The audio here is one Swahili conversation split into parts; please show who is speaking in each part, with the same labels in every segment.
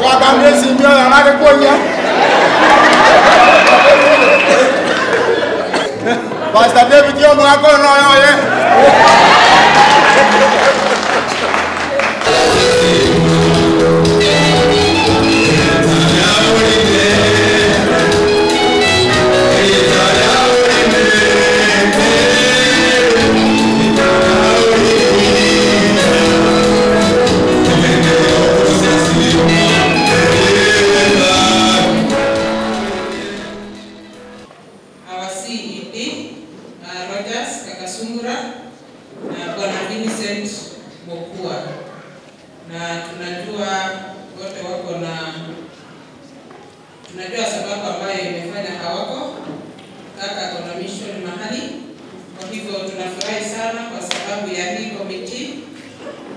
Speaker 1: Wakambe simbio na nake konya. Pastor David yo mwako no yo
Speaker 2: tunajua sababu ambayo imefanya hawako kaka kuna mission mahali. Kwa hivyo tunafurahi sana kwa sababu ya hii committee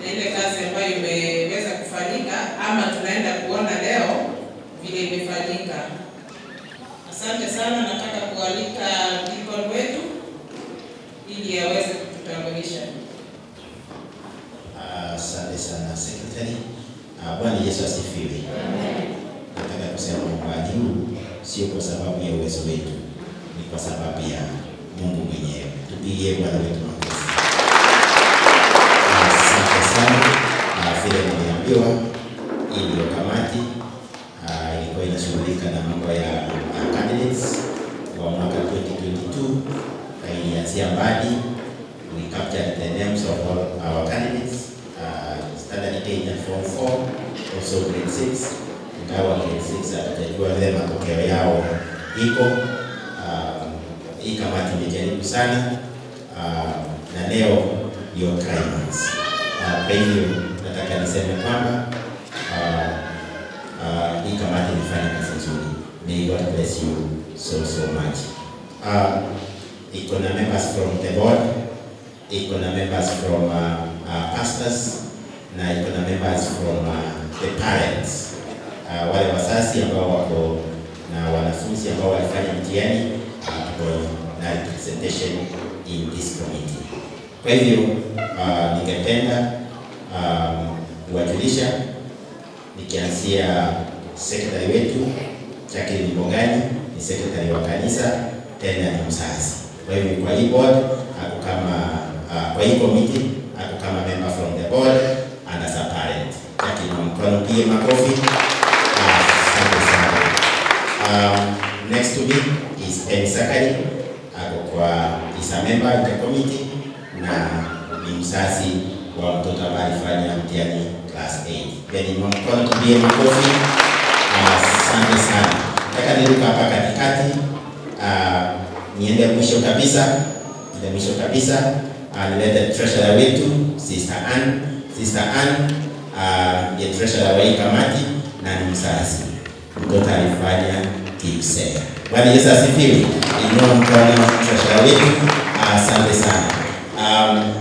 Speaker 2: na ile kazi ambayo imeweza kufanyika ama tunaenda kuona leo vile imefanyika. Asante sana, nataka kualika deacon wetu ili aweze kututambulisha.
Speaker 3: Asante sana secretary. Bwana Yesu asifiwe. Nataka kusema mradi huu sio kwa sababu ya uwezo wetu, ni kwa sababu ya Mungu mwenyewe. Tupigie Bwana wetu makofi. Asante sana. Vile niliambiwa ile kamati ilikuwa inashughulika na mambo ya candidates kwa mwaka 2022 na ilianzia mbali. We captured the names of all our candidates, standard 8 and form 4, also grade 6. Ingawa grade 6 atajua vile matokeo yao iko. Hii kamati imejaribu sana na leo ndio climax. Kwa hivyo nataka niseme kwamba hii kamati imefanya kazi nzuri. May God bless you so much. Iko na members from the board, iko na members from pastors, na iko na members from the parents. Wale wazazi ambao wako na wanafunzi ambao walifanya mtihani na representation in this committee. Kwa hivyo ningependa kuwajulisha nikianzia secretary wetu Jacqueline Bongani, ni secretary wa kanisa tena ni mzazi. Kwa hivyo kwa hii board ako kama kwa hii committee ako kama member from the board and as a parent. Jacqueline, mkono pia makofi. Next to me is Penny Sakari, is a member of the committee na ni mzazi wa mtoto ambaye alifanya mtihani class 8. Penny, mkono tupie makofi. Asante sana. Nataka niruka hapa katikati, niende mwisho kabisa, nilete treasurer wetu Sister Ann. Sister Ann ni treasurer wa hii kamati na ni mzazi. Mtoto alifanya kimsea. Bwana Yesu asifiwe. Inua mkono treasurer wetu. Asante sana.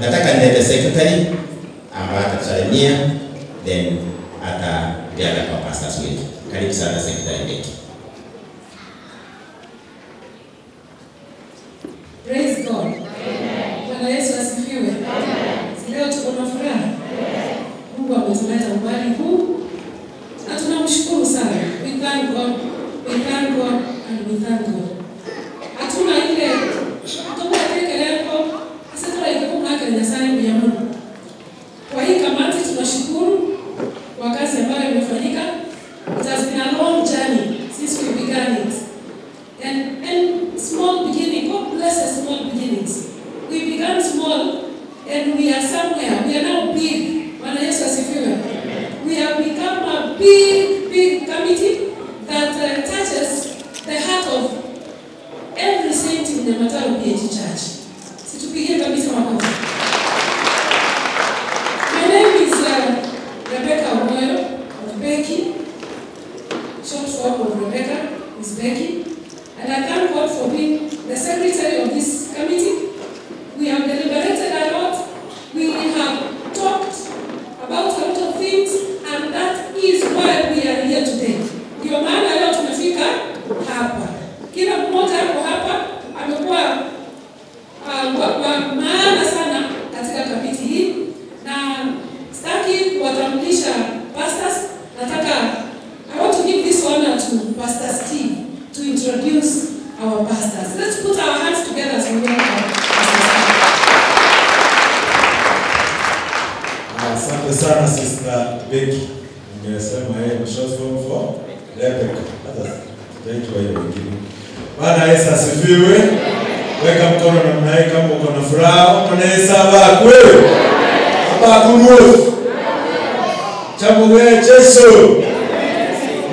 Speaker 3: Nataka nilete secretary ambaye atatusalimia then atapeana kwa pastors wetu. Karibu sana secretary wetu.
Speaker 4: Praise God. Amen. Bwana Yesu asifiwe. Amen. Leo tuko na furaha. Mungu ametuleta umbali huu na tunamshukuru sana. We thank God. We thank God and we thank God. Hatuna ile kutoka keleko asitwa ikuwa yake na sana ya Mungu. Kwa hii kamati tunashukuru kwa kazi ambayo imefanyika. It has been a long journey since we began it. And small beginning, God bless the small beginnings. We began small and we are somewhere. We are now big. Bwana Yesu asifiwe. We have become a big committee that touches the heart of every saint in the Mataro PAG Church. Situpigie kabisa makofi. My name is Rebecca Omoyo of Becky. Short form of Rebecca is Becky. And I thank God for being the secretary of this committee. We have deliberated a lot. We have talked about a lot of things, and that is why we are here today. Ndio maana leo tumefika hapa. Kila mmoja hapo hapa amekuwa maana sana katika kamiti hii, na sitaki kuwatambulisha pastors. Nataka to Pastor Steve to introduce our pastors. Let's put our hands together as we welcome Pastor Steve.
Speaker 5: Asante sana Sister Becky. Nimesema yeye ni short form for Rebecca. Hata tutaitwa hiyo wengine. Bwana Yesu asifiwe. Weka mkono namna hii kama uko na furaha. Unahesabu kweli. Baba kumruhusu. Chamuwe Yesu.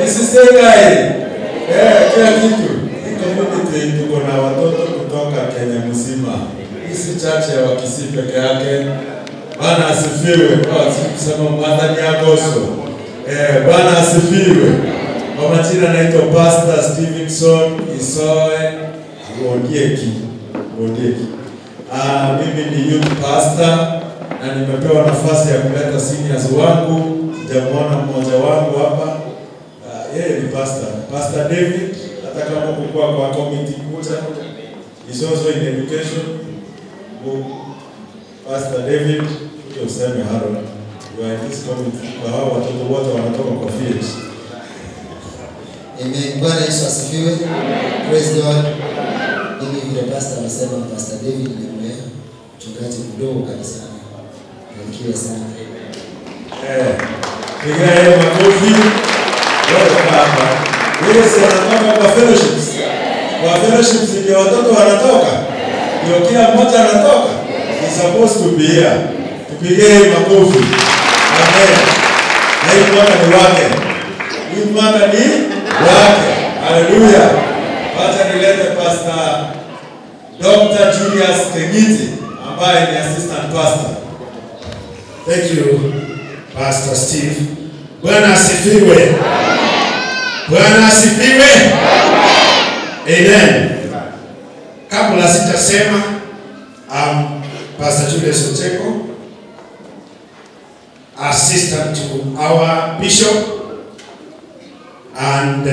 Speaker 5: Nisisengai. Kila kitu. Community tuko na watoto kutoka Kenya mzima. Hisi chache ya Wakisii peke yake. Bwana asifiwe. Kusema madhani yako so. Bwana asifiwe. Kwa majina naitwa Pastor Stevenson Isoe Wodieki. Mimi ni youth pastor na nimepewa nafasi ya kuleta seniors wangu. Sijamuona mmoja wangu hapa. Yeye ni Pastor David. Hata kama kukua kwa committee kuta. He's also in education. Pastor David, useme Harold. You are in this committee. Kwa hao watoto wote wanatoka kwa fields.
Speaker 6: Amen. Bwana Yesu asifiwe. Praise God. Mimi vile pastor amesema, Pastor David ni mchungaji mdogo kabisa. Barikiwe sana.
Speaker 5: Piga makofi. Wote hapa. Wewe si anatoka kwa fellowships. Kwa fellowships ndio watoto wanatoka. Ndio kila mmoja anatoka. He's supposed to be here. Tupige makofi. Amen. Na hii mwaka ni wake. Hii mwaka ni wake. Hallelujah. Wacha nilete Pastor Dr. Julius Kengiti ambaye ni assistant pastor.
Speaker 7: Thank you, Pastor Steve. Bwana asifiwe. Bwana asifiwe. Amen. Kabla sitasema, Pastor Julius Ocheko, assistant to our bishop, and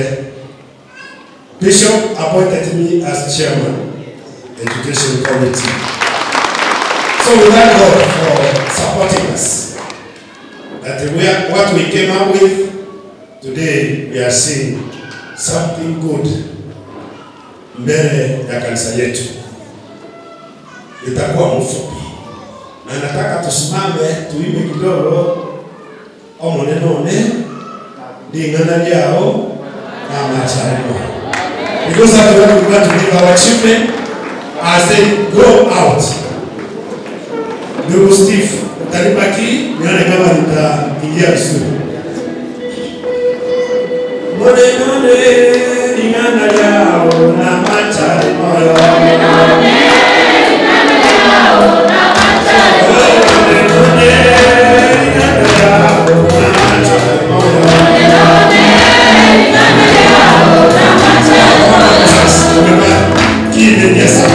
Speaker 7: Bishop appointed me as chairman, Education Committee. So we thank God for supporting us. That what we came up with today, we are seeing something good mbele ya kanisa yetu. Itakuwa mfupi. Na nataka tusimame tuimbe kidogo omonenone dingana yao na macharimo. Because that's what we want to give our children as they go out. Ndugu Steve, utanibaki nione kama nitaingia vizuri. Monenone dingana yao na macharimo. Monenone dingana yao na macharimo. Monenone dingana yao na macharimo. Monenone dingana yao na macharimo. Kile Yesu.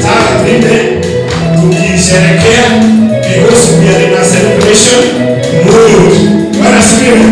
Speaker 7: Sasa tuende tukisherehekea because we are in a celebration mood. Bwana asifiwe.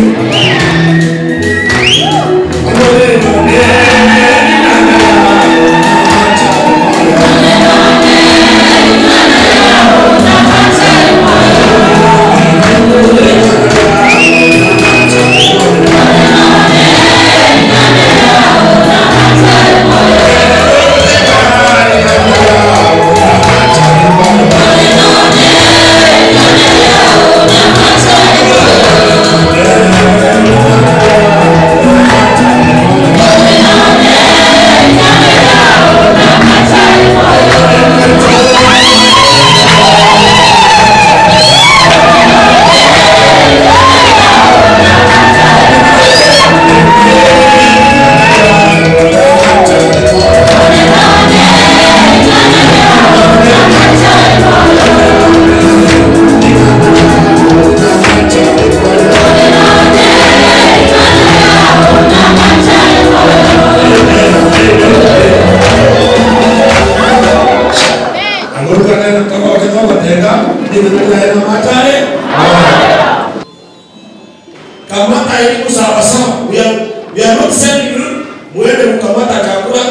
Speaker 7: Kamata elimu sawa sawa. We are not sending you muende mkamata chakula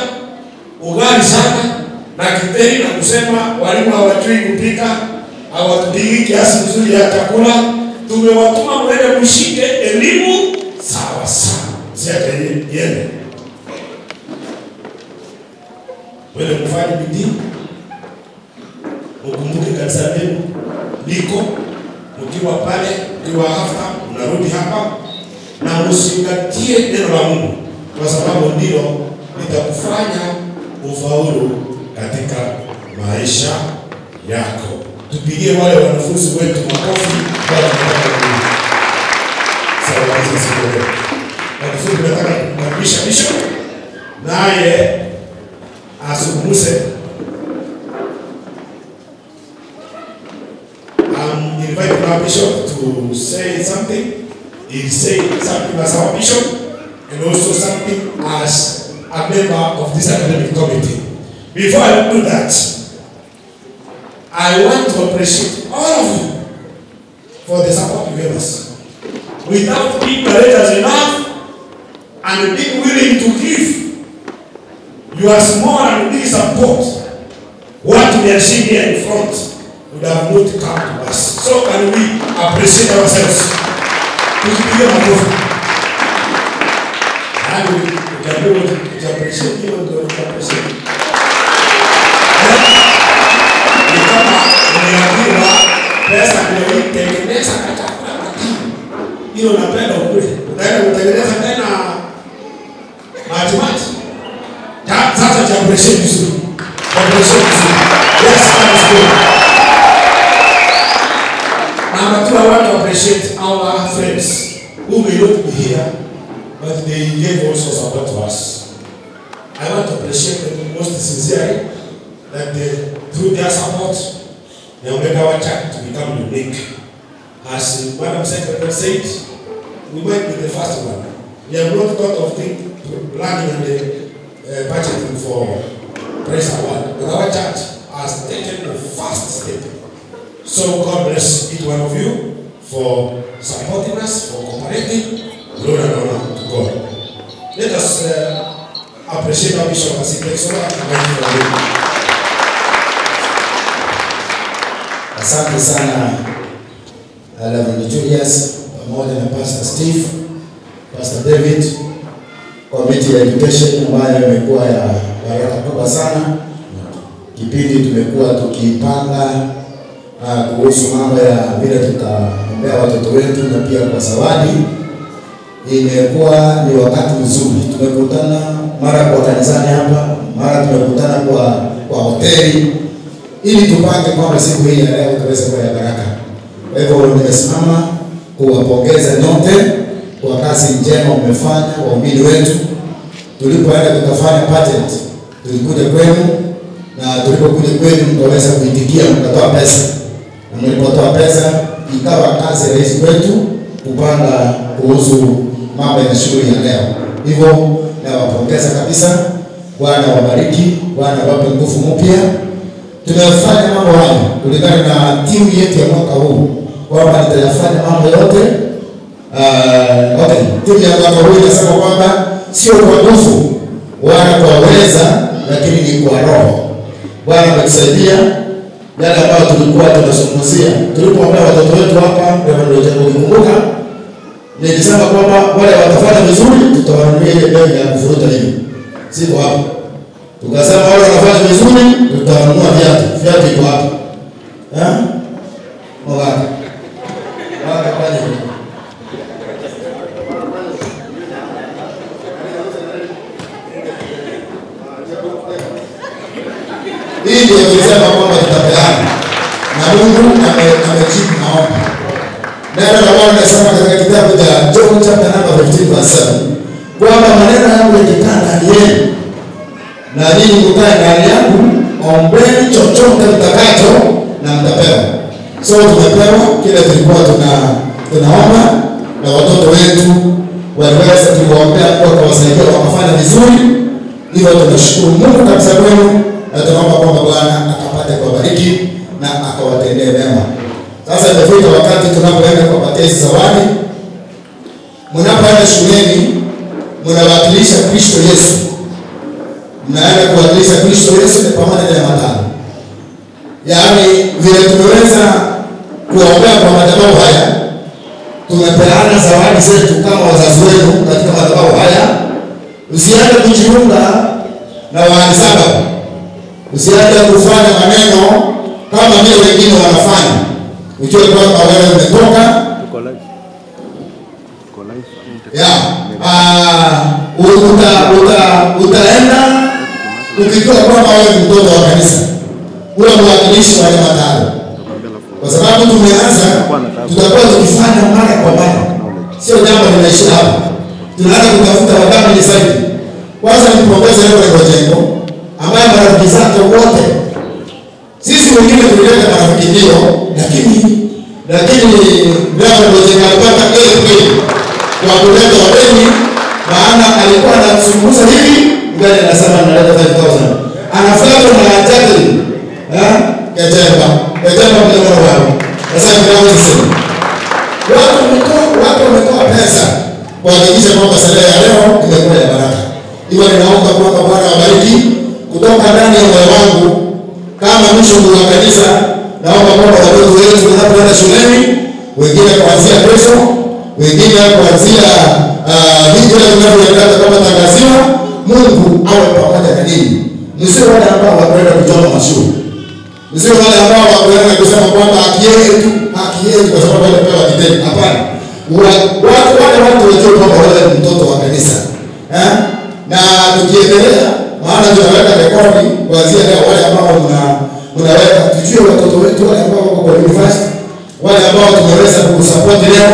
Speaker 7: ugali sana na kiteri na kusema walimu hawajui kupika, hawatudigi kiasi nzuri ya chakula. Tumewatuma muende mshike elimu sawa sawa. Siate iende. Wewe mfanye bidii, ukumbuke kanisa lenu liko, ukiwa pale, ukiwa hapa, unarudi hapa na usingatie neno la Mungu, kwa sababu ndilo litakufanya ufaulu katika maisha yako. Tupigie wale wanafunzi wetu makofi kwa sababu sawa sisi. Wanafunzi tunataka kumkaribisha bishop naye asungumze. Invite our bishop to say something. He say something as our bishop and also something as a member of this academic committee. Before I do that, I want to appreciate all of you for the support you gave us. Without being courageous enough and being willing to give your small and big support, what we are seeing here in front would have not come to us. So can we appreciate ourselves? Tukipiga makofi. Hadi ukiambiwa appreciate hiyo ndio appreciate. Ni kama umeambiwa pesa ndio itengeneza chakula matamu. Hiyo unapenda ukule. Utaenda kutengeneza tena maji. Sasa cha appreciate vizuri. Appreciate vizuri. Yes, that is good. Number two, I want to appreciate our friends who may not be here, but they gave also support to us. I want to appreciate them most sincerely that through their support, they will make our church to become unique. As Madam Secretary said, we might be the first one. We have not thought of planning and budgeting for praise award, but our church has taken the first step. So God bless each one of you for supporting us, for cooperating. Glory and honor to God. Let us appreciate our bishop as he takes over.
Speaker 6: Asante sana Reverend Julius pamoja na Pastor Steve, Pastor David, Committee ya Education ambayo imekuwa ya baraka kubwa sana. Kipindi tumekuwa tukipanga kuhusu mambo ya vile tutaombea watoto wetu na pia kwa zawadi. Imekuwa ni wakati mzuri. Tumekutana mara kwa kanisani hapa, mara tumekutana kwa hoteli ili tupange kwamba siku hii ya leo tuweze kuwa ya baraka. Kwa hivyo nimesimama kuwapongeza nyote kwa kazi njema mmefanya waumini wetu. Tulipoenda tukafanya pageant, tulikuja kwenu na tulipokuja kwenu mkaweza kuitikia mkatoa pesa. Na mlipotoa pesa ikawa kazi rahisi kwetu kupanga kuhusu mambo ya shule ya leo. Hivyo nawapongeza kabisa. Bwana wabariki, Bwana wape nguvu mpya. Tunafanya mambo haya kulingana na timu yetu ya mwaka huu kwamba nitayafanya mambo yote. Timu ya mwaka huu inasema kwamba sio kwa nguvu wala kwa uweza, lakini ni kwa roho. Bwana ametusaidia yale ambayo tulikuwa tunazungumzia. Tulipoombea watoto wetu hapa, ndio jambo likumbuka. Nilisema kwamba wale watafanya vizuri tutawanunulia ile begi ya kufuruta hivi. Siko hapo. Tukasema wale wanafanya vizuri tutanunua viatu. Viatu iko hapa. Mwaka. Mwaka pale. Hii ndio tulisema kwamba tutapeana. Na Mungu amejibu maombi. Neno la Bwana linasema katika kitabu cha John chapter number 15:7 kwamba maneno yangu yakikaa ndani yenu na ninyi mkae ndani yangu, ombeni chochote mtakacho na mtapewa. So tumepewa kile tulikuwa tunaomba, na watoto wetu waliweza kuombea kwa kuwasaidia wakafanya vizuri. Hivyo tunashukuru Mungu kabisa kwenu, na tunaomba kwamba Bwana akapate kuwabariki na akawatendee mema. Sasa imefika wakati tunapoenda kuwapatia hizo zawadi. Mnapoenda shuleni, mnawakilisha Kristo Yesu. Mnaenda kuwakilisha Kristo Yesu pamoja na matano. Yaani vile tumeweza kuombea kwa madhabahu haya, tumepeana zawadi zetu kama wazazi wenu katika madhabahu haya. Usiende kujiunga na wahasaba. Usiende kufanya maneno kama vile wengine wanafanya. Ujue kwamba wewe umetoka. Utaenda ukijua kwamba wewe ni mtoto wa kanisa. Ule mwakilishi wa matano. Kwa sababu tumeanza, tutakuwa tukifanya mara kwa mara. Sio jambo linaishia hapa. Tunaanza kutafuta wadhamini zaidi. Kwanza nimpongeze leo Jengo ambaye marafiki zake wote. Sisi wengine tulileta marafiki ndio, lakini leo Jengo alipata kweli kwa kuleta wageni, maana alikuwa anazungumza hivi, ngani anasema analeta 5,000. Anafuata na Jacqueline. Kajemba mlemo wao. Sasa ndio sisi. Watu wametoa pesa kuhakikisha kwamba sherehe ya leo imekuwa ya baraka. Hivyo ninaomba kwamba Bwana awabariki kutoka ndani ya moyo wangu kama mshukuru wa kanisa. Naomba kwamba watoto wetu wanapoenda shuleni, wengine kuanzia kesho, wengine kuanzia video tunavyoendelea kama tangaziwa, Mungu awe pamoja na ninyi. Msio wale ambao wanaenda kuchoma mashule. Msio wale ambao wanaenda kusema kwamba haki yetu kwa sababu wanapewa kitendo. Hapana. Watu wajue kwamba wewe ni mtoto wa kanisa. Na tukiendelea, maana tunaweka rekodi kuanzia leo, wale ambao mnaweka tujue watoto wetu wale ambao wako kwa university, wale ambao tumeweza kusupport leo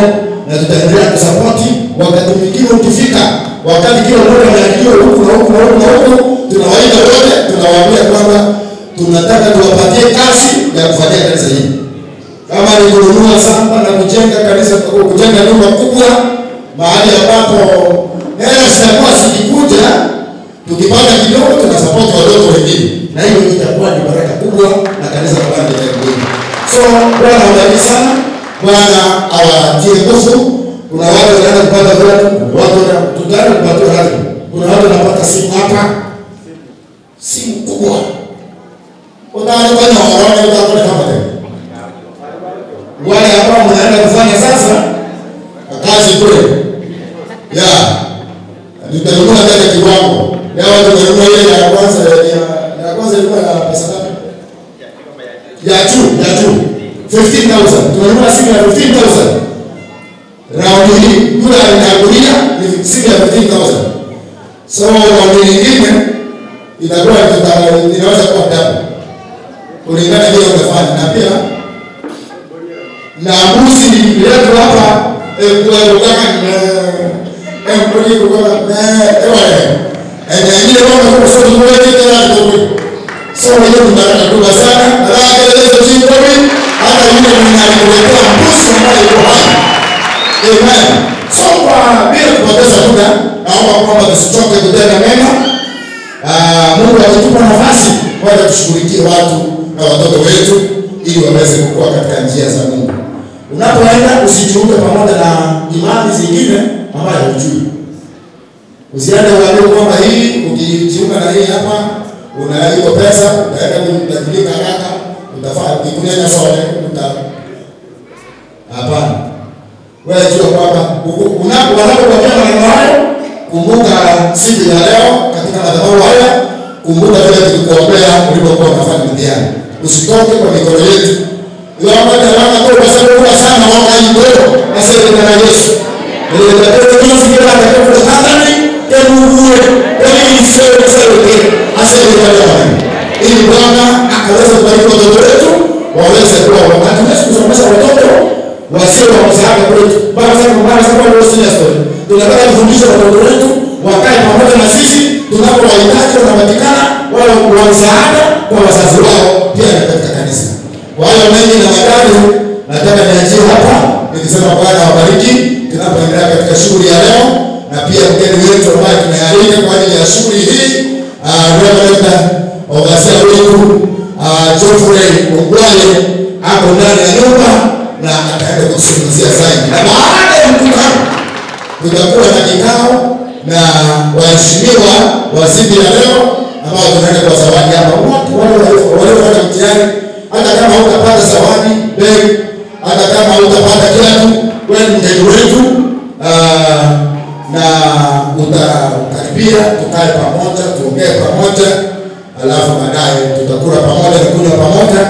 Speaker 6: na tutaendelea kusupport wakati mwingine ukifika, wakati kila mmoja anajiwa huku na huku, tunawaita wote, tunawaambia kwamba tunataka tuwapatie kazi ya kufanyia kanisa hili. Kama ni kununua shamba na kujenga kanisa, kujenga nyumba kubwa mahali ambapo hela zitakuwa zikikuja, tukipata kidogo tunasupport watoto wengine, na hiyo itakuwa ni baraka kubwa na kanisa kwa ndani ya Mungu. So Bwana awabariki sana, Bwana awatie nguvu. Kuna watu wanaenda kupata vitu, watu tutaenda kupata vitu. Kuna watu wanapata simu hapa, simu kubwa. Utaanza na wale utakuwa kama tena. Wale ambao mnaenda kufanya sasa kazi kule. Tutanunua tena kiwango. Leo tunanunua ile ya kwanza ilikuwa ya pesa ngapi? Ya juu 15,000. Tunanunua simu ya 15,000. Raundi hii kula inaangulia ni simu ya 15,000. So raundi nyingine itakuwa inaweza kuwa double. Kulingana vile unafanya, na pia na mbuzi yetu hapa so hiyo ni baraka kubwa sana. Baraka hizo chini hata yule mwenye alikuletea mbuzi ambaye yuko hapa. Amen. So bila kupoteza muda, naomba kwamba tusichoke kutenda mema. Mungu alitupa nafasi kwa kushughulikia watu na watoto wetu ili waweze kukua katika njia za Mungu. Unapoenda usijiunge pamoja na imani zingine ambazo hujui. Usiende uambiwe kwamba hii ukijiunga na hii hapa unalipa pesa, utaenda kubadilika haraka, utafanya kikunyanya sote, hapana. Wewe jua kwamba unapokuambia maneno hayo, kumbuka siku ya leo katika madhabahu haya, kumbuka vile tulikuombea ulipokuwa unafanya mtihani. Usitoke kwa mikono yetu. Yawapa talaka kwa sababu sana waka hivyo asema na Yesu. Ndio ndio tunafikiria kwa Tanzania emuwe ili sio sio asema na Bwana. Ili Bwana akaweza kubariki watoto wetu waweze kuwa wakati wetu kusomesha watoto wasio wa msaada kwetu. Bwana sababu sio story. Tunataka kufundisha watoto wetu wakae pamoja na sisi tunapowahitaji wanapatikana wale wa msaada kwa wazazi wao pia katika kanisa. Kwa hiyo mengi na magari nataka niachie hapa nikisema Bwana awabariki tunapoendelea katika shughuli ya leo, na pia mgeni wetu ambaye tunayalika kwa ajili ya shughuli hii Reverend Ogasia wetu Geoffrey Ongwale hapo ndani ya nyumba na ataenda kutusimulia zaidi. Na baada ya mkutano tutakuwa na kikao na waheshimiwa wa siku ya leo ambao tunaenda kwa zawadi hapa. Wale wale mtihani, hata kama hutapata zawadi beg, hata kama hutapata kiatu, wewe ni mgeni wetu. na utakaribia tukae pamoja, tuongee pamoja, alafu baadaye tutakula pamoja na kunywa pamoja,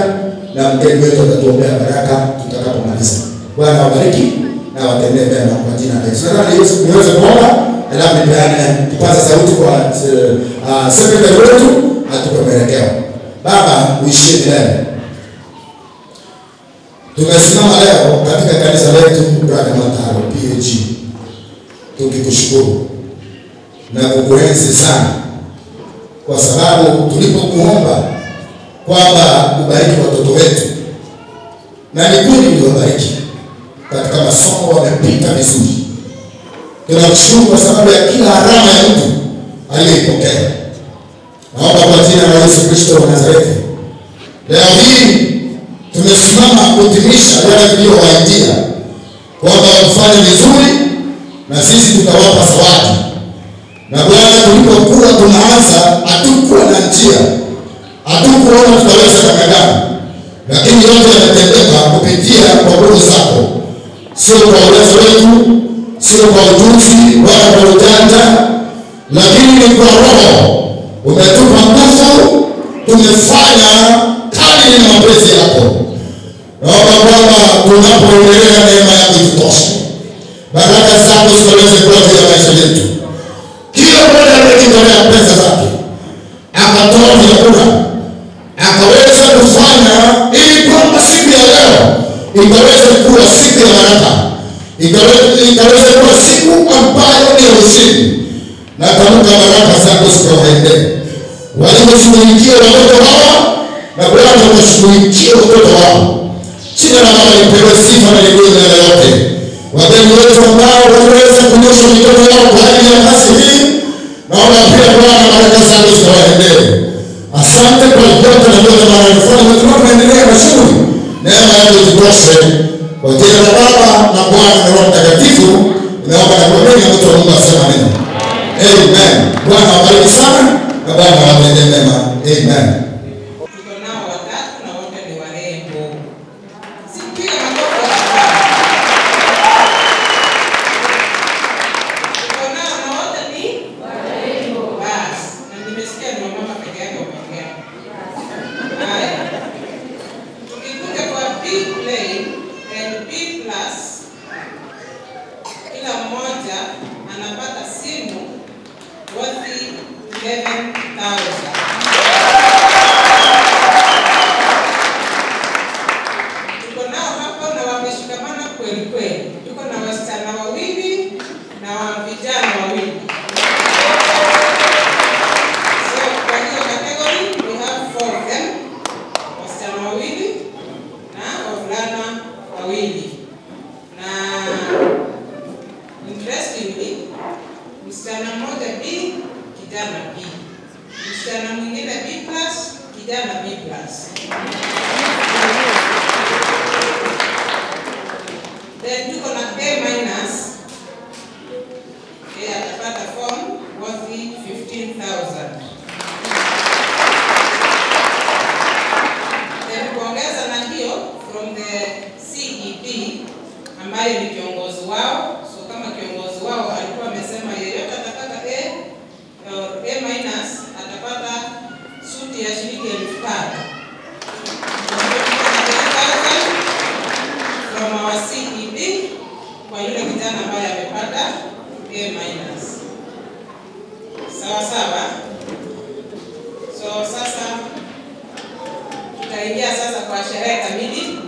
Speaker 6: na mgeni wetu atatuombea baraka tutakapomaliza. Bwana awabariki na watendee mema kwa jina la Yesu. Nataka niweze kuomba, alafu nipeane kipaza sauti kwa secretary wetu atupe mwelekeo. Baba, uishie milele. Tumesimama leo katika kanisa letu Brother Mataro PAG, tukikushukuru na kukuenzi sana, kwa sababu tulipokuomba kwamba ubariki watoto wetu, na ni kweli uliwabariki katika masomo, wamepita vizuri. Tunakushukuru kwa sababu ya kila alama ya mtu aliyeipokea. Naomba kwa jina la Yesu Kristo wa Nazareti, leo hii tumesimama kutimisha yale tuliyowaidia kwamba wafanye vizuri na sisi tutawapa zawadi. Na Bwana, tulipokuwa tunaanza hatukuwa na njia, hatukuona tutaweza namna gani, lakini yote yametendeka kupitia kwa nguvu zako, sio kwa uwezo wetu, sio kwa ujuzi wala kwa ujanja, lakini ni kwa Roho. Umetupa nguvu, tumefanya kadiri na mapenzi yako. Naomba kwamba tunapoendelea neema yako itutoshe, baraka zako ziweze kuwa juu ya maisha yetu. Kila mmoja amejitolea pesa zake, akatoa vyakula, akaweza kufanya ili kwamba siku ya leo ikaweze kuwa siku ya baraka, ikaweze kuwa siku ambayo ni ya ushindi. Na tamka baraka zako zikawaendee walioshughulikia watoto hawa, na Bwana ukashughulikia watoto wao. Jina la Baba lipewe sifa na lipewe yote. Wageni wetu ambao waliweza kunyosha mikono yao kwa ajili ya kazi hii, naomba pia Bwana baraka zako zikawaendee. Asante kwa yote na yote wanayofanya, tunapoendelea na shughuli, neema yako itutoshe. Kwa jina la Baba na Bwana na Roho Mtakatifu naomba na kuamini, mtu wa Mungu asema neno. Amen. Bwana awabariki sana na Bwana awatendee mema. Amen.
Speaker 2: Tuko nao watatu na wote ni warembo. Sikia makofi. Tuko nao na wote ni warembo. Basi, na nimesikia ni mama peke yake wameongea. Haya. Tukikuja kwa B plane and B plus, kila mmoja anapata simu worth 11,000. Tuko nao hapo na wameshikamana kweli kweli. Tuko na wasichana wawili na vijana wawili. So kwa hiyo category we have 4 of them. Wasichana wawili na wavulana wawili. Na interestingly, msichana mmoja B, kijana B. Msichana mwingine B+, kijana B+. Then tuko na A-. Yeye atapata form worth 15,000. Then kuongeza na hiyo from the CEP ambaye ni kiongozi wao. So kama kiongozi wao alikuwa amesema yeyote atapata A or A- atapata suti ya shilingi 5,000 from our CEP kwa yule kijana ambaye amepata A-. Sawa sawa. So sasa tutaingia sasa kwa sherehe kamili.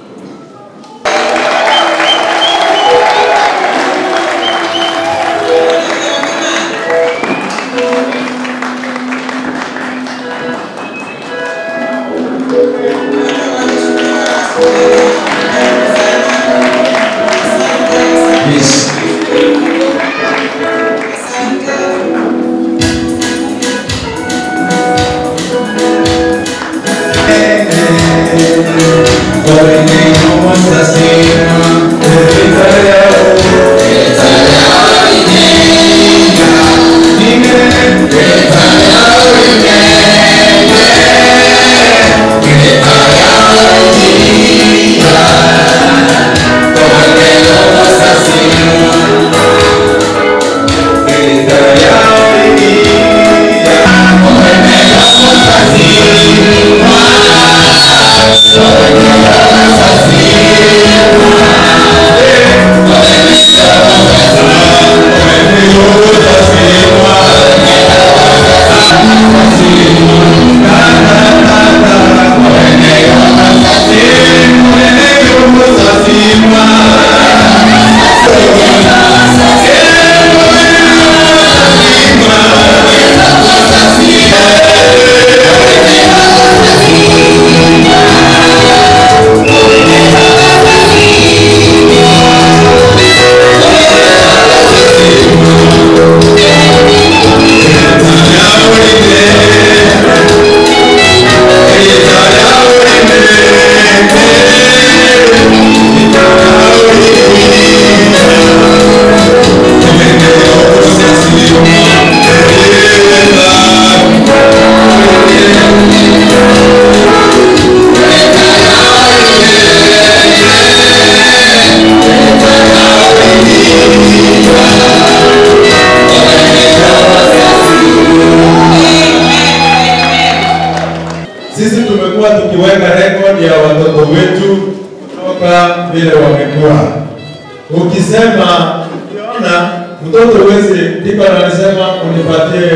Speaker 5: wanasema unipatie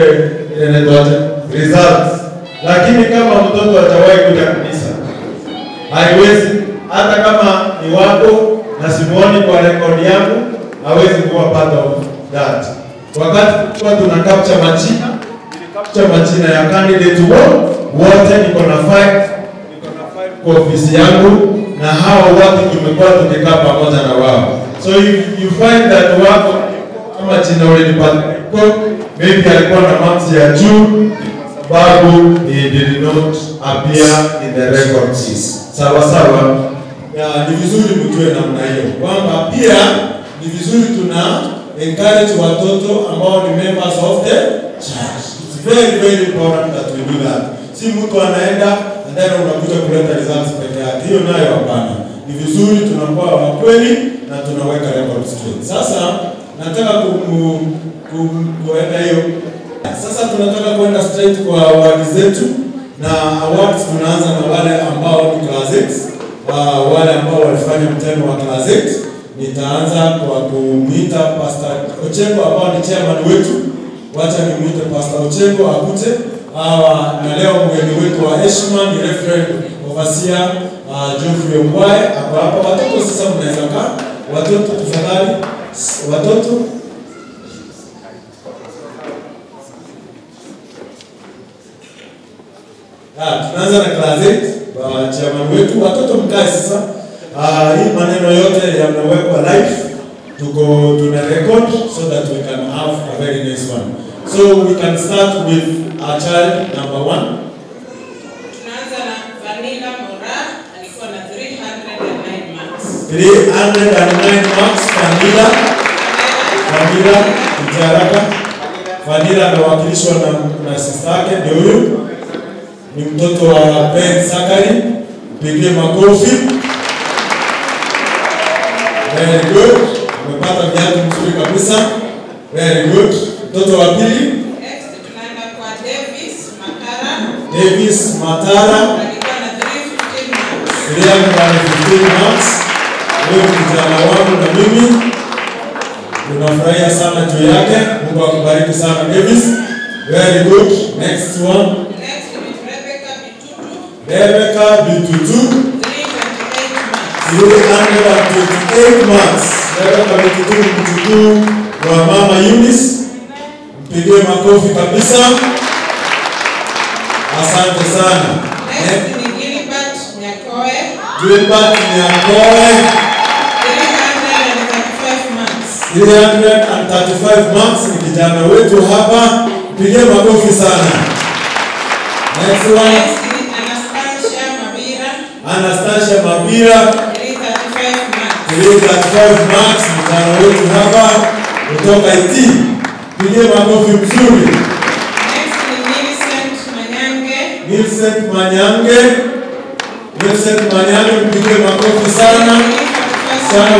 Speaker 5: ile ndoto results. Lakini kama mtoto atawahi kuja kanisa, haiwezi, hata kama ni wako na simuoni kwa rekodi yangu, hawezi kuwa part of that. Wakati kwa tuna capture majina ya candidate wote, niko na file kwa ofisi yangu, na hao wote tumekuwa tukikaa pamoja na wao. So if you find that wako kama jina ulipata, maybe alikuwa na marks ya juu, babu he did not appear in the records. Sawa sawa. Ni vizuri mjue namna hiyo kwamba pia ni vizuri tuna encourage watoto ambao ni members of the church. It's very important that we do that. Si mtu anaenda and then unakuja kuleta results peke yake. Hiyo nayo hapana. Ni vizuri tunakuwa wa kweli na tunaweka records straight. Sasa nataka kuenda hiyo. Sasa tunataka kwenda straight kwa awards zetu, na awards tunaanza na wale ambao ni class 8, wale ambao walifanya mtihani wa class 8. Nitaanza kwa kumuita Pastor Ochengo ambao ni chairman wetu. Wacha nimuite Pastor Ochengo akute. Na leo mgeni wetu wa heshima ni Reverend Overseer Geoffrey Omwae. Hapa watoto sasa mnaweza kaa. Watoto tafadhali. Watoto. Tunaanza na class 8, chairman wetu. Watoto mkae sasa. Hii maneno yote yamewekwa live. Tuna record so that we can have a very nice one. So we can start with our child number 1.
Speaker 2: Tunaanza na Vanilla Mora, alikuwa na 309 marks.
Speaker 5: 309 marks Vanilla. Mjaraka. Vanilla anawakilishwa na sister yake, ndio huyu. Ni mtoto wa Ben Sakari. Pigie makofi. Very good. Umepata viatu mzuri kabisa. Very good. Mtoto wa pili.
Speaker 2: Next tunaenda kwa Davis
Speaker 5: Matara.
Speaker 2: alikuwa na 315 marks.
Speaker 5: 315 marks. Huyo kijana wangu na mimi tunafurahia sana juu yake. Mungu akubariki sana Davis. Very good. Next one.
Speaker 2: Next is
Speaker 5: Rebecca Bitutu.
Speaker 2: 328
Speaker 5: 328
Speaker 2: marks.
Speaker 5: marks. Rebecca Bitutu wa Mama Eunice. Mpigie makofi kabisa. Asante sana.
Speaker 2: Next ni Gilbert Nyakoe.
Speaker 5: 335 marks. Ni kijana wetu hapa. Mpigie makofi sana. Next one.
Speaker 2: Next ni Anastasia Mabira.
Speaker 5: 335 marks. Kijana wetu hapa kutoka IT. Mpigie makofi mzuri.
Speaker 2: Next ni
Speaker 5: Millicent Manyange. Mpigie makofi sana. Sana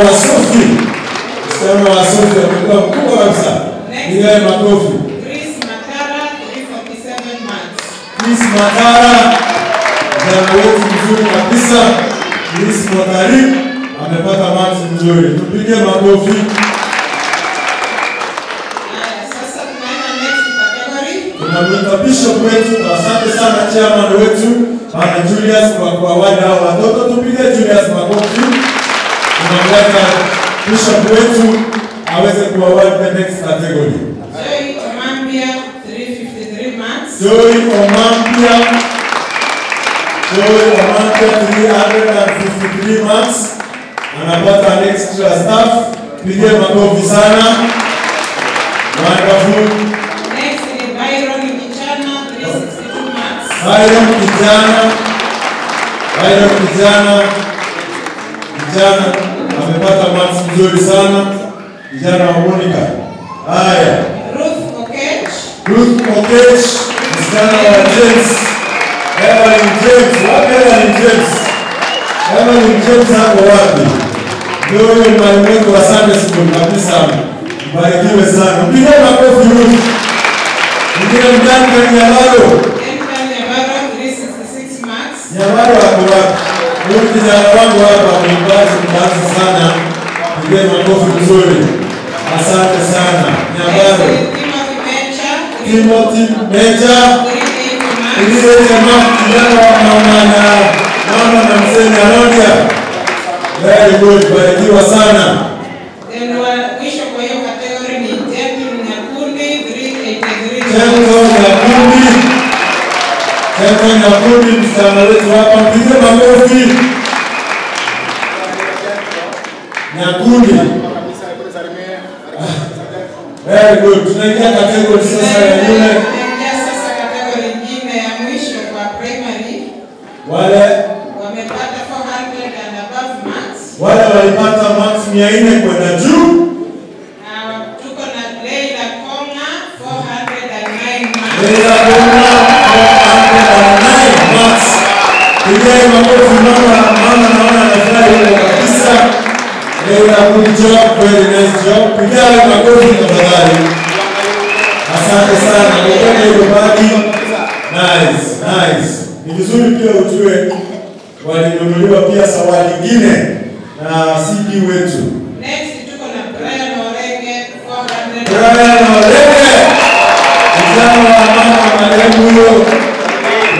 Speaker 5: wa Sofi amekuwa mkubwa kabisa. Mpigie makofi.
Speaker 2: Chris Matara, 347 marks.
Speaker 5: Chris Matara, kijana wetu mzuri kabisa. Chris Matari amepata marks mzuri. Tupige makofi.
Speaker 2: Sasa tunaenda next category.
Speaker 5: Tunamwita bishop wetu. Asante sana chairman wetu Bwana Julius kwa kuaward hao watoto. Tupige Julius makofi. Tunamwita bishop wetu aweze kuaward the next category.
Speaker 2: Joy Omambia, 353 marks.
Speaker 5: Joy Omambia 353 marks. Anapata an extra staff. Pige makofi sana. Wonderful.
Speaker 2: Next ni Byron Kichana, 362 marks.
Speaker 5: Byron kijana amepata marks nzuri sana. Kijana wa Monica. Haya.
Speaker 2: Ruth Okech,
Speaker 5: msichana wa James. Evelyn James hapo wapi? Ndio mwalimu wetu wa Sunday School kabisa. Mbarikiwe sana. Mpige makofi Ruth. Mwingine mjane Nyabaro.
Speaker 2: 366 marks.
Speaker 5: Nyabaro hapo wapi? Huyu kijana wangu hapa mbazi sana. Mpige makofi mzuri. Asante sana. Nyabaro.
Speaker 2: Timothy
Speaker 5: Timothy Meja, ndiye jamaa kijana wa mama na mzee Nyarodia. Very good, barikiwa sana.
Speaker 2: Then mwisho kwa hiyo kategori ni Temple Nyakundi 383.
Speaker 5: Temple Nyakundi msichana wetu hapa, mpige makofi. Nyakundi. Very good. Tunaingia kategori sasa ya yule.
Speaker 2: Sasa kategori nyingine ya mwisho kwa primary.
Speaker 5: Wale
Speaker 2: wamepata 400 and above marks.
Speaker 5: Wale walipata marks 400 kwenda juu.
Speaker 2: Tuko na Leila Konga 409 marks.
Speaker 5: Leila Konga 409 marks. Pigia makofi mama naona anafurahi leo kabisa. Leila, good job, very nice job. Pigia makofi tafadhali. Asante sana. Ngoja ibaki. Nice. Ni vizuri pia ujue walinunuliwa pia zawadi nyingine na CD wetu.
Speaker 2: Next tuko na Brian Orenge 400.
Speaker 5: Brian Orenge. Kijana wa mama marehemu huyo.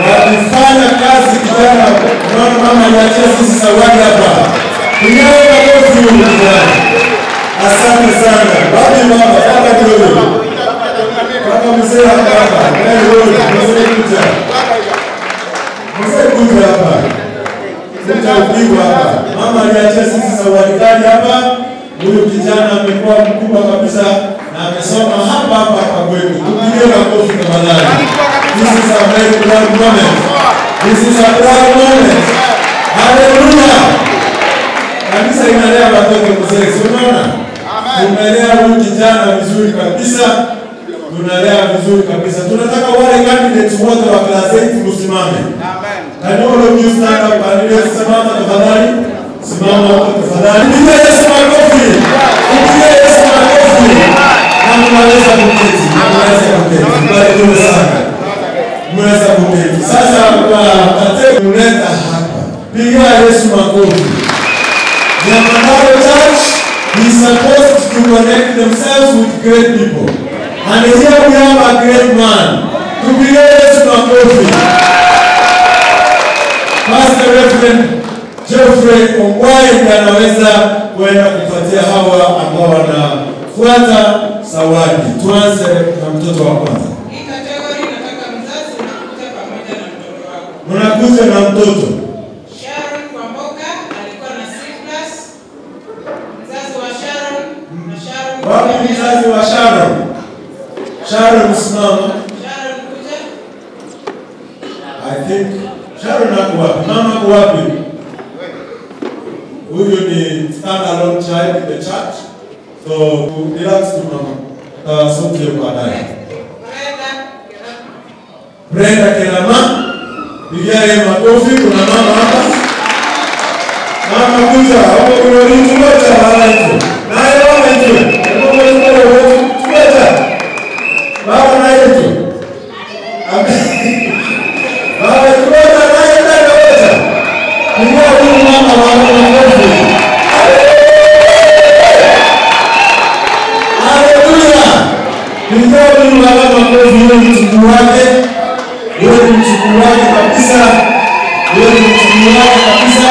Speaker 5: Walifanya kazi kijana. Unaona mama aliachia sisi zawadi hapa. Pigia makofi kijana. Asante sana. Wapi mama? Hapa kidogo. Kaka mzee hapa. Very good. Mzee kuja. Mzee kuja hapa. Kuja upigwa hapa. Mama aliachia sisi zawadi kali hapa. Huyu kijana amekuwa mkubwa kabisa na amesoma hapa kwetu. Tupigie makofi tafadhali. This is a very proud moment. This is a proud moment. Hallelujah. Kanisa inalea watoto mzee. Unaona? Tumelea huyu kijana vizuri kabisa. Tunalea vizuri kabisa. Tunataka wale candidates wote wa class 8 msimame. Amen. Can all of you stand up and let's simama tafadhali. Simama hapo tafadhali. Pigia Yesu makofi. Pigia Yesu makofi. Na mnaweza kuketi. Barikiwe sana. Mnaweza kuketi. Sasa kwa kategori mleta hapa. Pigia Yesu makofi. The Mandalo Church is supposed to connect themselves with great people. And here we have a great man. Tupigie Yesu makofi. Pastor Reverend Geoffrey Ongwae anaweza kwenda kupatia hawa ambao wanafuata zawadi. Tuanze na mtoto wa kwanza.
Speaker 2: Hii kategori nataka mzazi unakuja pamoja na mtoto wako.
Speaker 5: Mnakuja na mtoto.
Speaker 2: Sharon Kwamboka alikuwa na C+. Mzazi wa Sharon na Sharon.
Speaker 5: Wapi mzazi wa Sharon? Sharon simama.
Speaker 2: Sharon kuja.
Speaker 5: I think Sharon ako wapi? Mama ako wapi? Huyu ni stand-alone child in the church. So, relax to mama. Sote baadaye. Brenda Kelama. Pigia yeye makofi. Kuna mama hapa. Mama kuja. Hapo kuna mtu mmoja hapa. Naye mama hiyo. Baba na yetu. Amen. Baba tuona naye ndio wote. Ni huyu mama wa Mungu. Haleluya. Ni huyu mama wa Mungu mchukuu wake. Yeye ni mchukuu wake kabisa. Yeye ni mchukuu wake kabisa.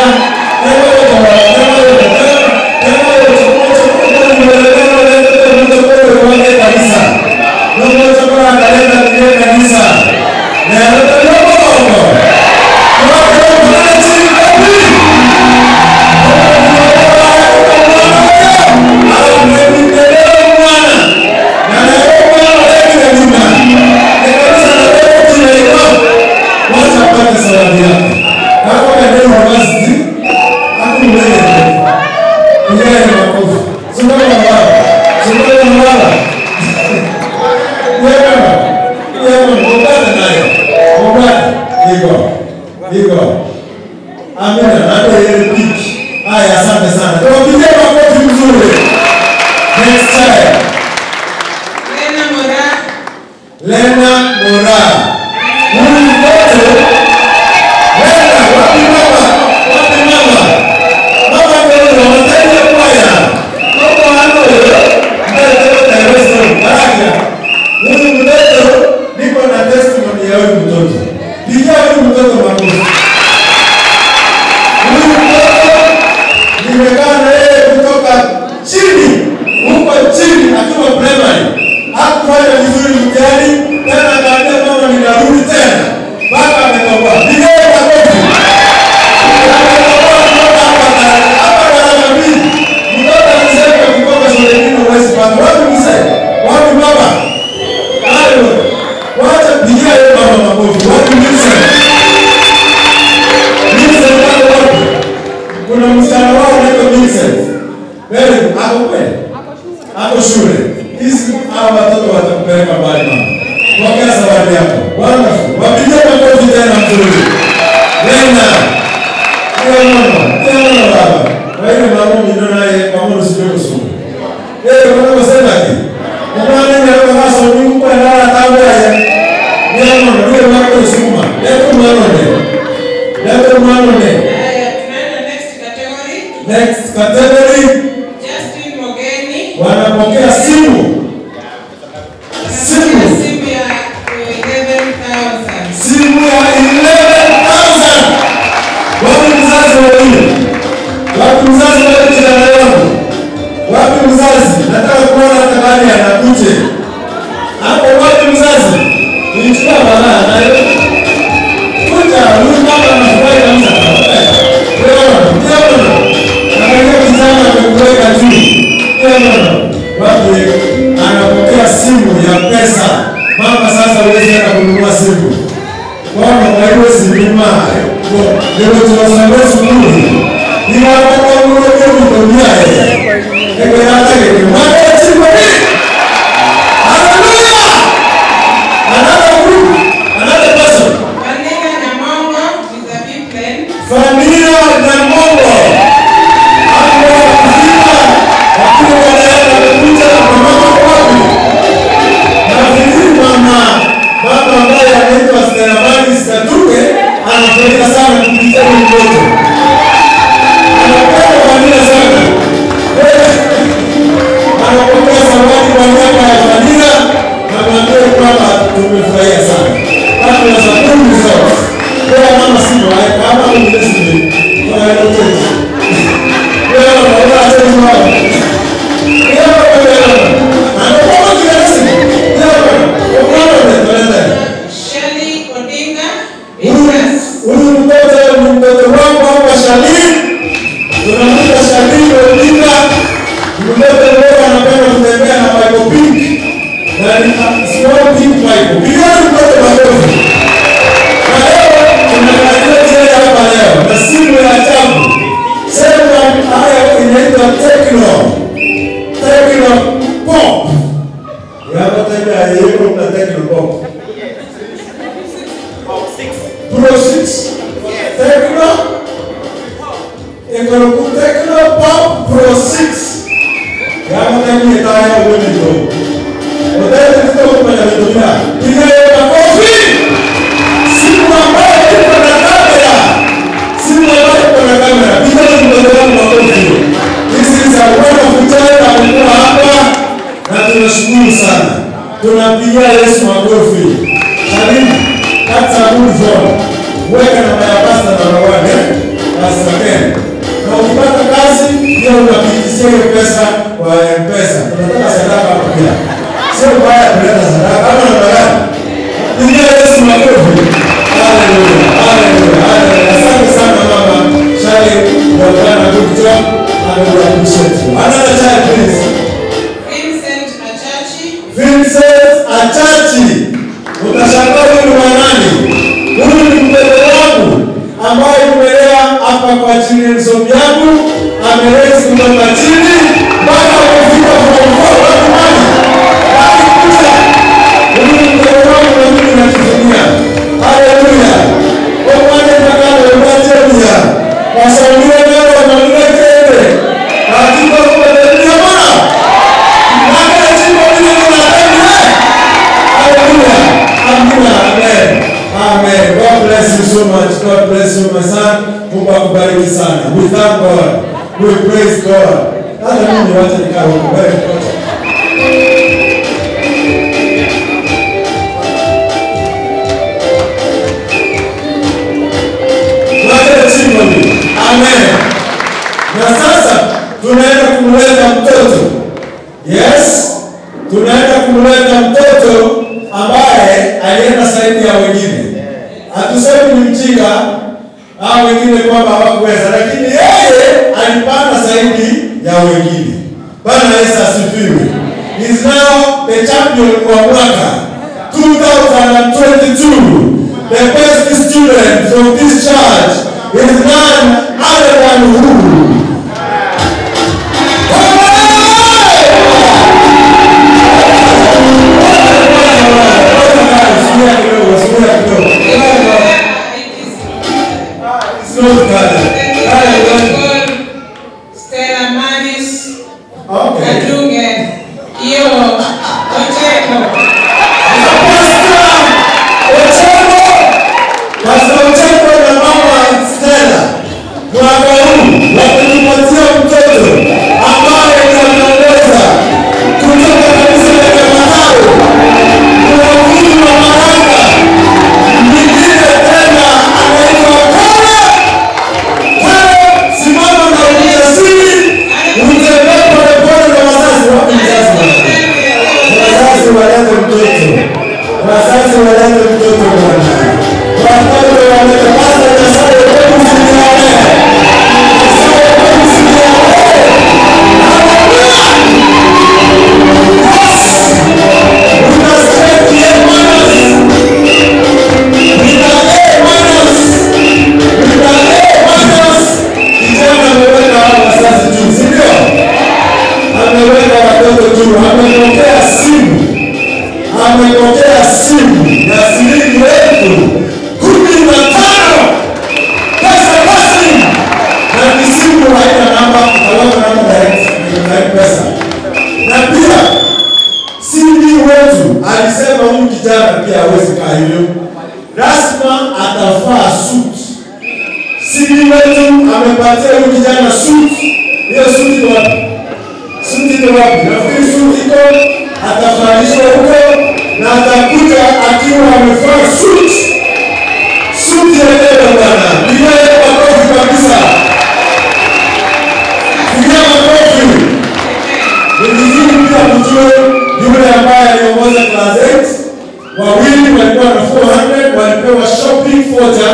Speaker 5: Amina, ndio ile pitch. Haya, asante sana. Tuwapigie makofi mzuri. Next time. Lena Mora. Huyu mtoto. Lena, wapi mama? Wapi mama? Mama ndio anataka kwaya. Mama ana wewe. Ndio ndio Baraka. Huyu mtoto testimony ya huyu mtoto. Pigia huyu mtoto makofi. Huyu mtoto nimekaa na yeye kutoka chini, huko chini akiwa primary. Hakufanya vizuri mtihani, tena akaambia mama ninarudi tena. Baba ametoka. Pigia yeye makofi. Hapa darasa mbili. Mtoto anasema kutoka shule nyingine huwezi pata. Wapi mzee? Wapi baba? Hayo. Wacha pigia yeye mama makofi. Wapi mzee? Mzee wapi? Kuna msichana wao anaitwa Vincent. Wewe hapo kweli? Hapo shule. Hizi hawa watoto watakupeleka mbali mama. Pokea zawadi yako. Wonderful. Wapigie makofi tena mzuri. Wena. Ndio baba. Wewe mama ndio naye kama usijue kusoma. Wewe unasema hivi. Mwana ni hasa Mungu kwa ndara tangu ya. Ndio mama kusoma. Leo mwana. Next category.
Speaker 2: Justin Mogeni.
Speaker 5: Wanapokea simu. Simu
Speaker 2: ya 11,000.
Speaker 5: Simu ya 11,000. Wapi mzazi wawili? Wapi mzazi wawili kijana wangu? Wapi mzazi? Nataka kuona hata gani anakuje. Hapo wapi mzazi? Nichukua baba na yeye. Kuja, huyu baba anafurahi kabisa. Angalia kijana amekuweka juu. Wapi anapokea simu ya pesa. Mama sasa huwezi hata kununua simu. Kwamba kwa hiyo sinima. Ndio tunasema sukuru. Ni hapo kwa mmoja mmoja yeye. Eko hata ile mmoja simu hii. Haleluya! Another group, another person.
Speaker 2: Vanilla Nyamongo is a big plan.
Speaker 5: Vanilla Nyamongo. Hapo kuzima. Hapo wanaenda kukuja na mama wapi? Mama ambaye anaitwa Stenamani Statuke anapenda sana kupitia mtoto. Anapenda familia sana. Anapokea zawadi kwa niaba ya familia na mwambie kwamba tumefurahia sana. Hapo na sababu zote. Kwa mama sio kama ungesema. Kwa hiyo
Speaker 2: Shelley Odinga.
Speaker 5: huyu mtoto wangu hapa Shali. Tunamwita Shali Odinga. Mtoto leo anapenda kutembea na Michael Pink. Na ni small pink Michael. Bila mtoto madogo. Na leo tunaangalia tena hapa leo. Na simu ya ajabu. Sema haya inaitwa Tecno Pop. Yako tena yeko na Tecno Pop. Pro 6. Tecno Pop Pro 6. Yako tena itaya wewe ndio. Odele ndio kwa ndio. Ile makofi. Simu ambayo iko na kamera. Simu ambayo iko na kamera. Bila ndio makofi. This is a wonderful time amekuwa hapa na tunashukuru sana. Tunapigia Yesu makofi. Karibu. That's a good job. Weka na mayabasa na rawane. Pastor Ken. Na ukipata kazi, pia unapitishia hiyo pesa kwa M-Pesa. Tunataka sadaka hapa pia. Sio baya kuleta sadaka. Kama na baraka. Pigia Yesu makofi. Hallelujah. Hallelujah. Asante sana mama. Shali, you've done a good job. And we appreciate you. Another child, please. Vincent Achachi. Utashangaa huyu ni nani? Huyu ni mtoto wangu ambaye nimelea hapa kwa children's home yangu. Amelezi kutoka chini mpaka kufika form 4. Wapi mali? Akikuja. Huyu ni mtoto wangu na mimi najivunia. Haleluya. Kwa maana takalo unajeria. Wasauliwe nao wanamlekele. Hakika kubedelea bwana. Amen. God bless you so much. God bless you, my son. Mungu akubariki sana. We thank God. We praise God. Hata mimi wacha nikaa huko. Very important. ambaye alienda zaidi ya wengine. Hatusemi ni mjinga au wengine kwamba hawakuweza, lakini yeye alipanda zaidi ya wengine. Bwana Yesu asifiwe. He is now the champion wa mwaka 2022. The best student from this church is none other than who?
Speaker 2: Stella Maris.
Speaker 5: Okay.
Speaker 2: Adunge. Iyo. Ocheko.
Speaker 5: Pastor Ocheko na mama Stella mwaka huu wametupatia mtoto ambaye anaongoza kutoka kanisa la Mathayo. Kuna mtu wa Maranga mwingine tena anaitwa Kale. Simama na ujasiri, utembee polepole na wazazi. Wapi mzazi wako? Wazazi walete mtoto. Wazazi walete mtoto bwana. Watoto wametapasa na sare kwa msinione. Sare kwa msinione. Hallelujah. Yes. Unastahili manas. Kijana ameweka wazazi juu, si ndio? Ameweka watoto juu, amepokea simu. Amepokea simu ya shilingi 15,000 pesa rasmi, na ni simu haina namba, hawako namba direct pesa. Na pia CD wetu alisema huyu kijana pia hawezi kaa hivyo, lazima atafaa suit. CD wetu amepatia huyu kijana suit. Hiyo suit ni wapi? Suit ni wapi? Nafikiri suit iko, atafanishwa huko na atakuja akiwa amevaa suit. Suit yenyewe bwana. Bila makofi kabisa. Bila makofi. Ni vizuri pia mjue yule ambaye aliongoza class 8, wawili walikuwa na 400, walipewa shopping voucher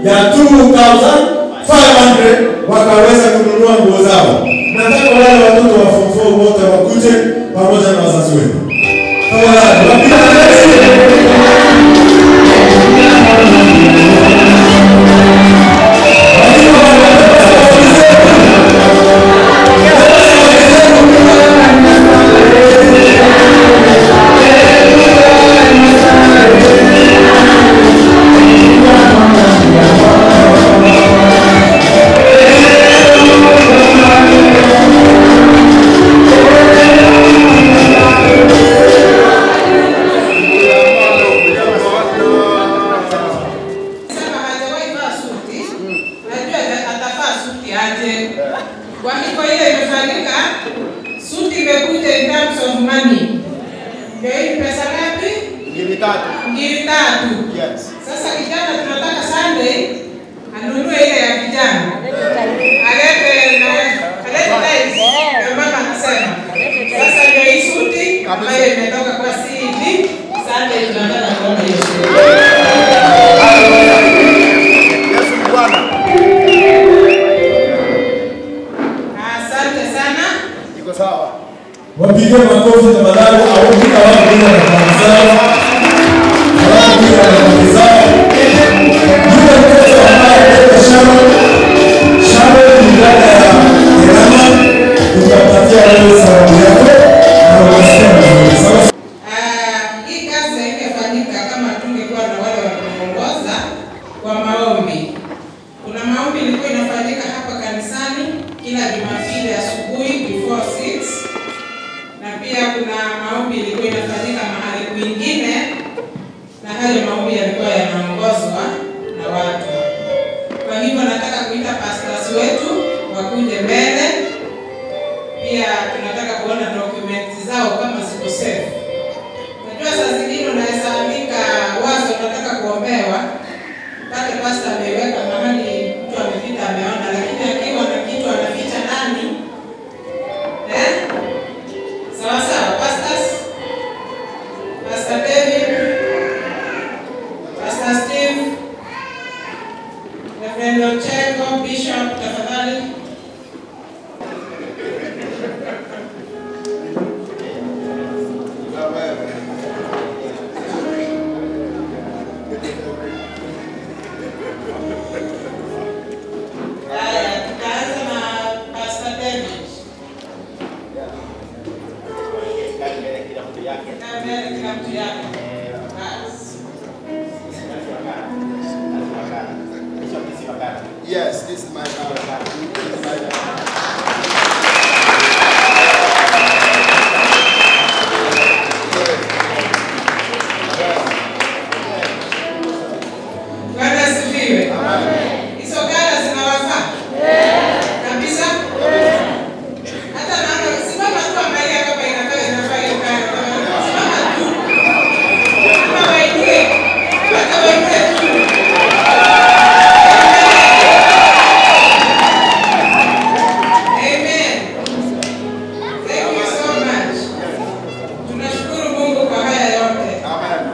Speaker 5: ya 2,500 wakaweza kununua nguo zao. Nataka wale watoto wa form 4 wote wakuje pamoja na wazazi wenu. Tafadhali, wapiga
Speaker 2: Kwa hivyo ile imefanyika, suti imekuja in terms of money. Ndio hii pesa ngapi?
Speaker 1: Ngiri 3.
Speaker 2: Ngiri 3.
Speaker 1: Yes.
Speaker 2: Sasa kijana tunataka Sunday anunue ile ya kijana. Alete dice. Mama anasema. Sasa ndio hii suti ambayo imetoka kwa CD. Sunday tunataka kuona hiyo suti.
Speaker 1: Yesu ni Bwana. Iko sawa.
Speaker 5: Wapige makofi tafadhali, au kila watu bila kuzao. Watu bila kuzao. Yule mtoto ambaye anaitwa Sharon ni dada ya Irama, tutapatia wewe salamu yako na unasikia vizuri. Sawa?
Speaker 2: Hii kazi ingefanyika kama tungekuwa na wale wa kuongoza kwa maombi. Kuna maombi ilikuwa inafanyika hapa kanisani kila Jumapili asubuhi before 6. Na pia kuna maombi ilikuwa inafanyika mahali Haya, tutaanza na Pastor David.
Speaker 1: Kila mtu yake.
Speaker 2: Kila mtu yake. Basi.
Speaker 1: Yes, this is my car. This is my car.
Speaker 2: Bwana asifiwe. Hizo gara zinawafaa? Kabisa? Hata naona simama tu angalia kama inafaa hiyo gara. Simama tu. Kama waingie. Hata waingie tu. Amen. Thank you so much. Tunashukuru Mungu kwa haya yote.
Speaker 1: Amen.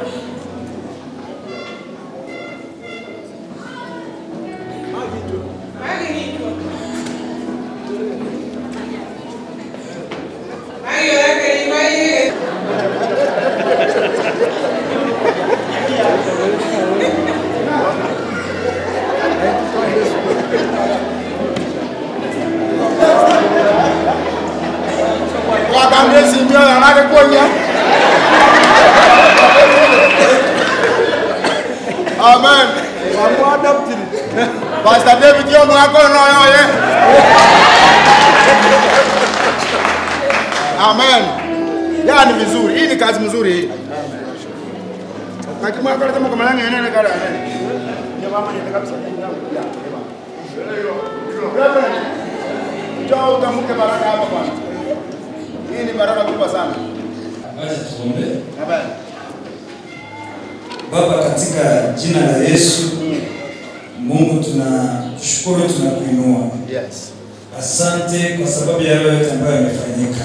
Speaker 1: Wakamesi ndio anakuja. Amen. Pastor David yo mwako no ye. Amen. Yani vizuri. Hii ni kazi mzuri hii. Lakini mwako kama kama nani anaenda kale. Ndio mama ni kabisa. Njoo utamke baraka hapa bwana. Hii ni baraka kubwa sana.
Speaker 5: Acha tuombe.
Speaker 1: Amen.
Speaker 5: Baba, katika jina la Yesu, Mungu tunakushukuru, tunakuinua.
Speaker 1: Yes.
Speaker 5: Asante kwa sababu ya yale yote ambayo yamefanyika.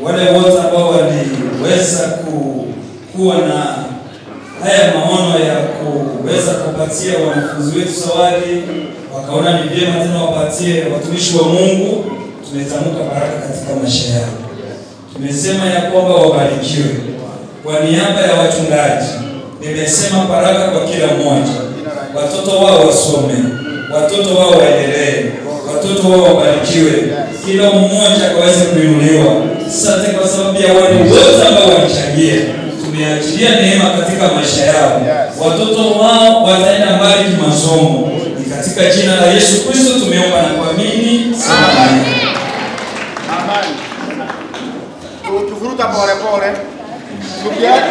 Speaker 5: Wale wote ambao waliweza kuwa na haya maono ya kuweza kupatia wanafunzi wetu zawadi, wakaona ni vyema tena wapatie watumishi wa Mungu, tumetamka baraka katika maisha yao. Tumesema ya kwamba wabarikiwe. Kwa niaba ya wachungaji, nimesema baraka kwa kila mmoja. Watoto wao wasome, watoto wao waendelee, watoto wao wabarikiwe, kila mmoja akaweze kuinuliwa. Asante kwa sababu ya wale wote ambao walichangia. Tumeachilia neema katika maisha yao. Watoto wao wataenda mbali kimasomo. Ni katika jina la Yesu Kristo tumeomba na kuamini. Amen.
Speaker 1: Amen. Tuvuruta pole pole. Tukiana